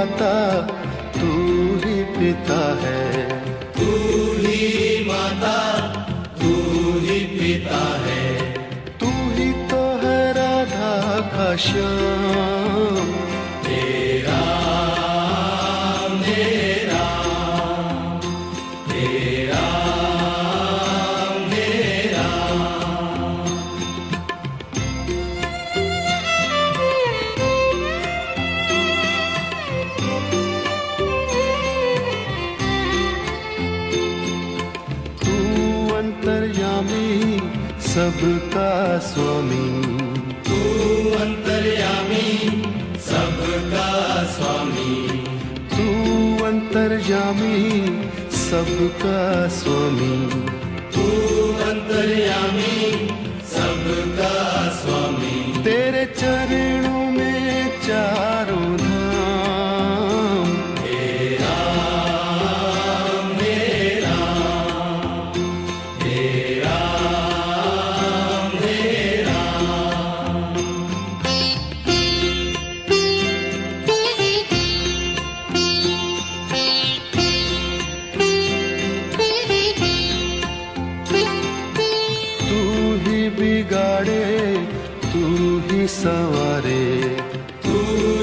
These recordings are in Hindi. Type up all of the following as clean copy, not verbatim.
माता तू ही पिता है, तू ही माता तू ही पिता है, तू ही तो है राधा का श्याम। तेरा मेरा तेरा मेरा। तू अंतर्यामी सबका स्वामी, तू अंतर्यामी सबका स्वामी, तू अंतर्यामी सबका स्वामी, तू अंतर्यामी सबका स्वामी। तेरे चरणों में चारों धाम। तेरा मेरा तेरा मेरा। तू ही बिगाड़े तू ही संवारे, तू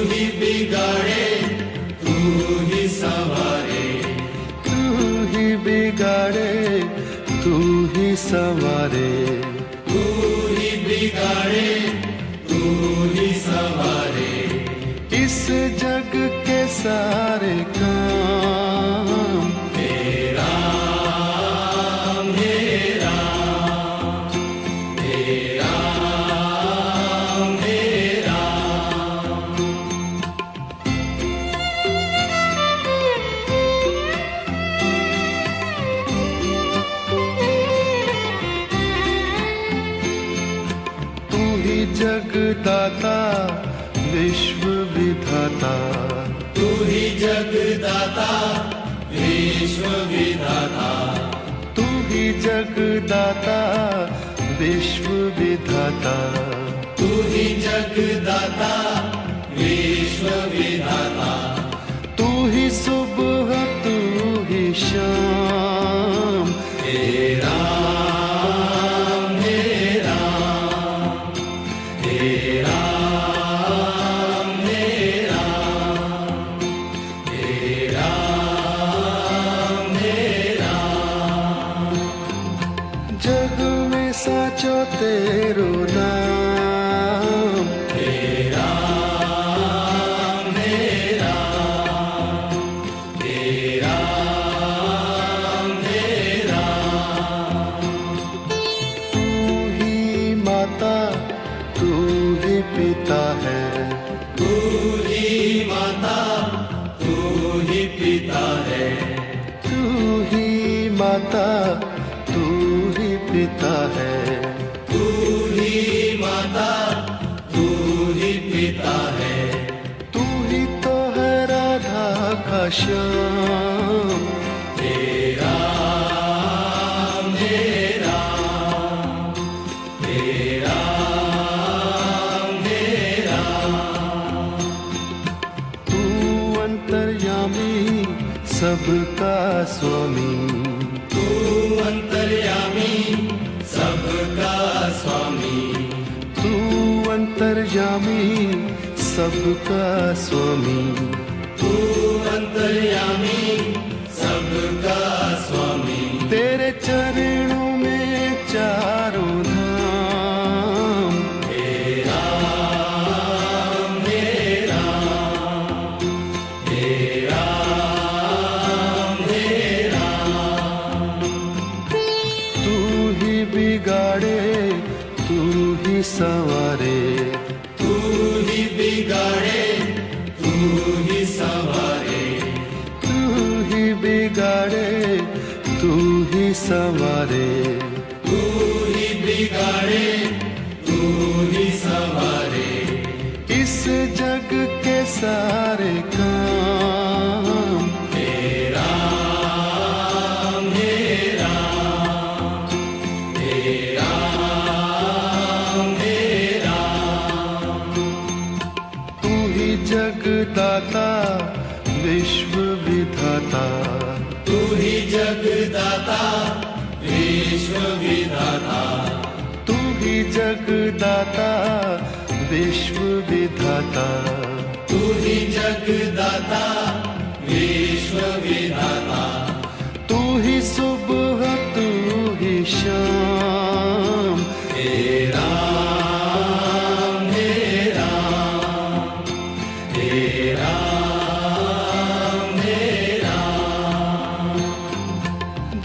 ही बिगाड़े तू ही संवारे, तू ही बिगाड़े तू ही संवारे। तू ही बिगाड़े तू ही संवारे। इस जग के सारे काम। तेरा मेरा तेरा मेरा। तू ही जगदाता विश्व विधाता, तू ही जगदाता विश्व विधाता, तू ही जगदाता विश्व विधाता। तू ही जगदाता विश्व विधाता। तू ही सुबह तू ही शाम। तेरा मेरा तेरा मेरा तेरा मेरा। जग में साचो तेरो नाम। तेरा मेरा तेरा मेरा। तू ही माता तू ही पिता है, तू ही माता तू ही पिता है, तू ही माता तू ही पिता है। तू ही माता तू ही पिता है। तू ही तो है राधा का श्याम। तेरा मेरा तेरा मेरा। तू अंतर्यामी सबका स्वामी, तू अंतर्यामी सबका स्वामी, तू अंतर्यामी सबका स्वामी। तू अंतर्यामी सबका स्वामी। तेरे चरणों में चारों धाम। तेरा मेरा तेरा मेरा। तू ही बिगाड़े तू ही संवारे, तू ही बिगाड़े तू ही संवारे, तू ही बिगाड़े तू ही संवारे। तू ही बिगाड़े तू ही संवारे। इस जग के सारे काम। तेरा मेरा तेरा मेरा। तू ही जगदाता जगदाता विश्व विधाता, तू ही जगदाता विश्व विधाता, तू ही जगदाता विश्व विधाता, तू ही जगदाता विश्व विधाता, तू ही सुबह तू ही शाम, हे राम हे राम हे राम हे राम।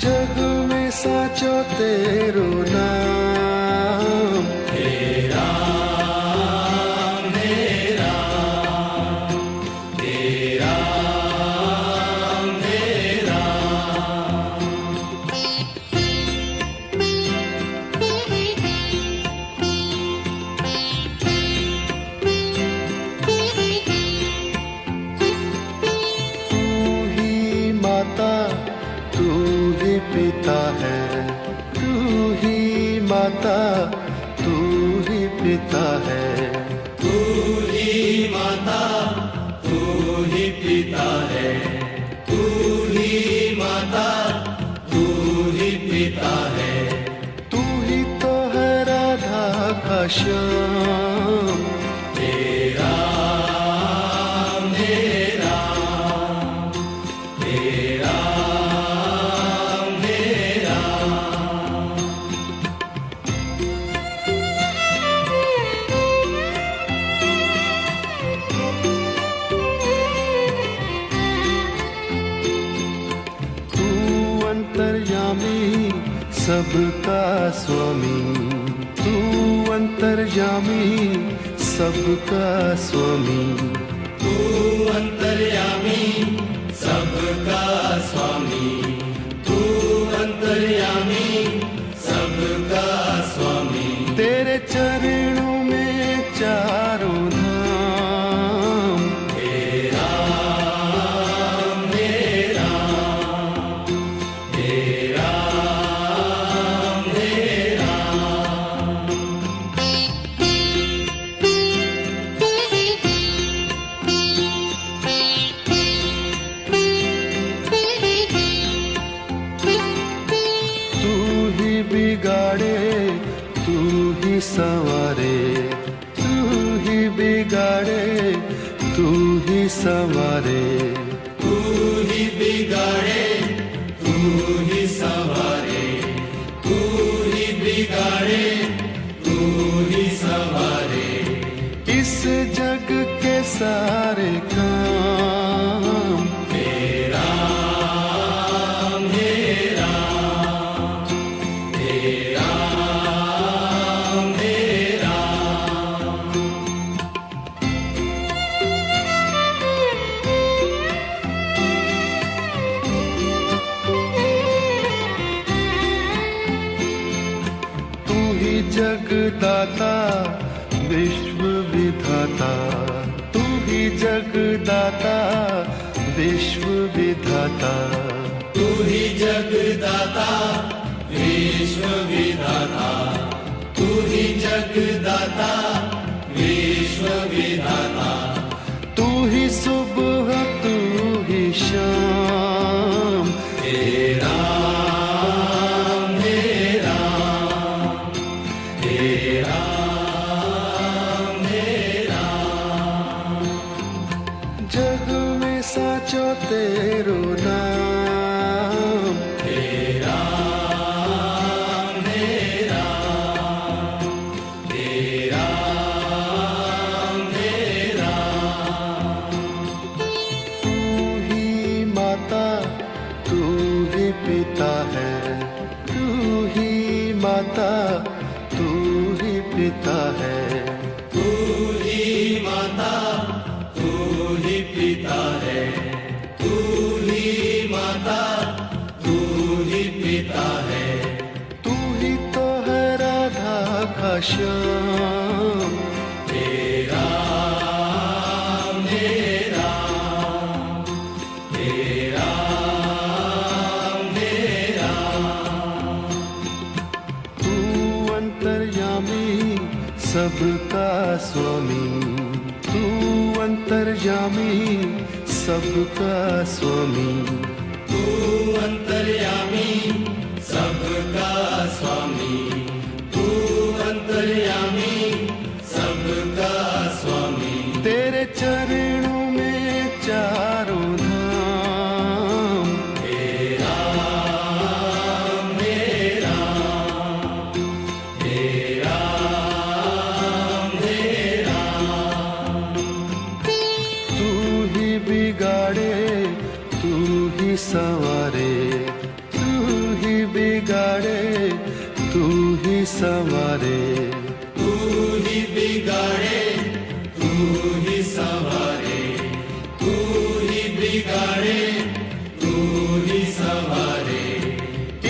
जग में साचो तेरो नाम, हे राम हे राम हे राम हे राम। तू ही माता तू ही पिता है, तू ही माता तू ही पिता है, तू ही माता तू ही पिता है, तू ही माता तू ही पिता है, तू ही तो है राधा का श्याम, हे राम हे राम हे राम हे राम। तू अंतर्यामी सबका स्वामी, तू अंतर्यामी सबका स्वामी, तू अंतर्यामी सबका स्वामी, तू अंतर्यामी सबका स्वामी। तेरे चरणों में चारों धाम, हे राम हे राम हे राम हे राम। तू ही बिगाड़े तू ही संवारे, तू ही बिगाड़े तू ही संवारे, तू ही बिगाड़े तू ही संवारे, तू ही बिगाड़े तू ही संवारे। इस जग के सारे काम, हे राम हे राम हे राम हे राम। तू ही जगदाता विश्व विधाता, तू ही जगदाता विश्व विधाता, तू ही जगदाता विश्व विधाता, तू ही जगदाता विश्व विधाता, तू ही सुबह तू ही शाम, हे राम हे राम हे राम हे राम। जग में साचो तेरो नाम, हे राम हे राम हे राम हे राम। तू ही माता तू ही पिता है, तू ही माता तू ही पिता है, तू ही माता तू ही पिता है, तू ही माता तू ही पिता है, तू ही तो है राधा का श्याम, हे राम हे राम हे राम हे राम। तू अंतर्यामी सबका स्वामी, तू अंतर्यामी अंतर्यामी सबका स्वामी, तू अंतर्यामी सबका स्वामी, तू अंतर्यामी सबका स्वामी। तेरे चरणों में चारों धाम, तेरा मेरा तेरा मेरा, तू ही बिगाड़े तू ही संवारे, तू ही बिगाड़े तू ही संवारे, तू ही बिगाड़े तू ही संवारे, तू ही बिगाड़े तू ही संवारे।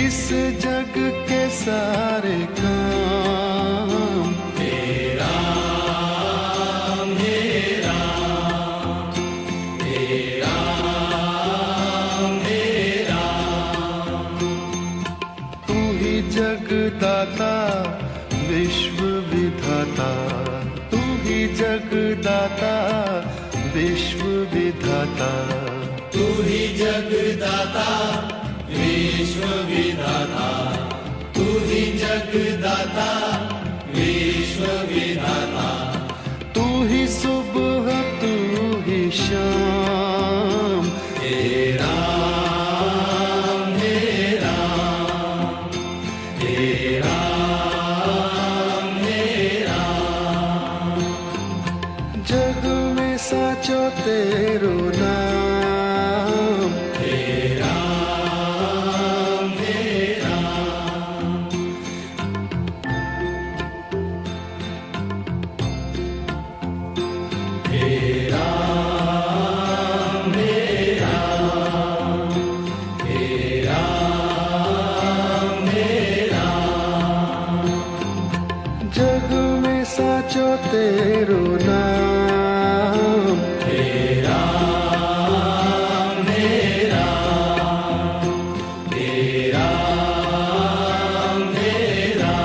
इस जग के सारे काम तेरा मेरा तेरा मेरा, तू ही जगदाता विश्व विधाता, तू ही जगदाता विश्व विधाता, तू ही जगदाता विश्व विधाता, तू ही जगदाता विश्व विधाता। तू ही सुबह तू ही शाम, तेरा मेरा तेरा मेरा, जग में साचो तेरो नाम, तेरा मेरा। तेरा मेरा तेरा मेरा, जग में साचो तेरो नाम, तेरा मेरा तेरा मेरा।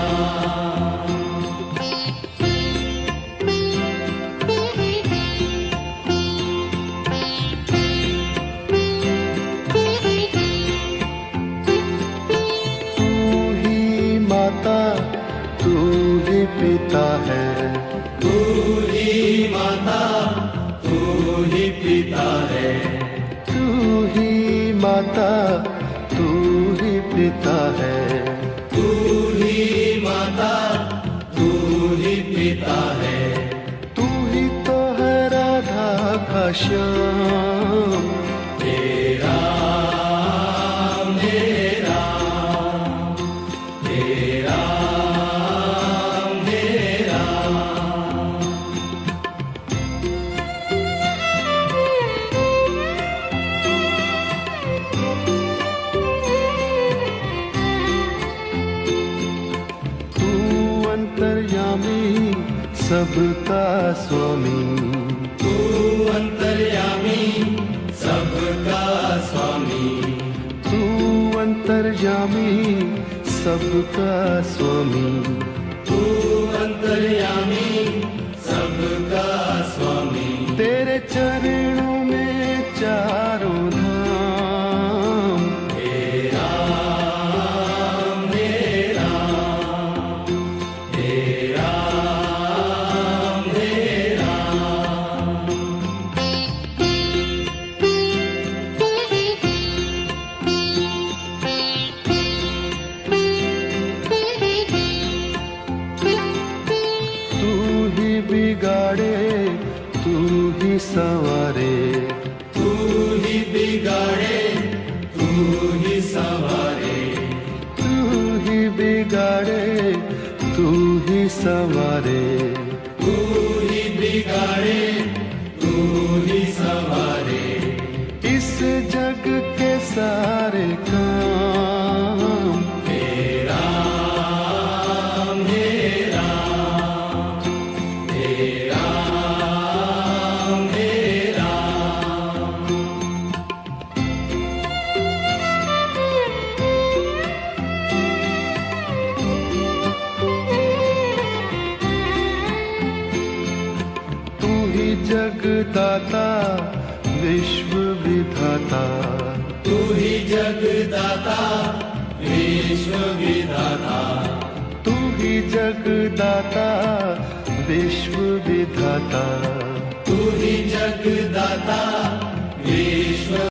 तू ही माता तू ही पिता है, तू ही माता तू ही पिता है, तू ही माता तू ही पिता है, तू ही माता तू ही पिता है। तू ही तो है राधा का श्याम, तेरा मेरा तेरा मेरा, तू अंतर्यामी सबका स्वामी, तू अंतर्यामी सबका स्वामी, तू अंतर्यामी सबका स्वामी, तू अंतर्यामी सबका स्वामी। तेरे चरणों में चारों धाम, तेरा मेरा तेरा मेरा, तू ही बिगाड़े तू ही संवारे, तू ही बिगाड़े तू ही संवारे, तू ही बिगाड़े तू ही संवारे, तू ही बिगाड़े तू ही संवारे। इस जग के सारे काम तेरा मेरा तेरा मेरा, जग जगदाता विश्व विधाता, तू ही जगदाता विश्व विधाता, तू ही जगदाता विश्व विधाता, तू ही जगदाता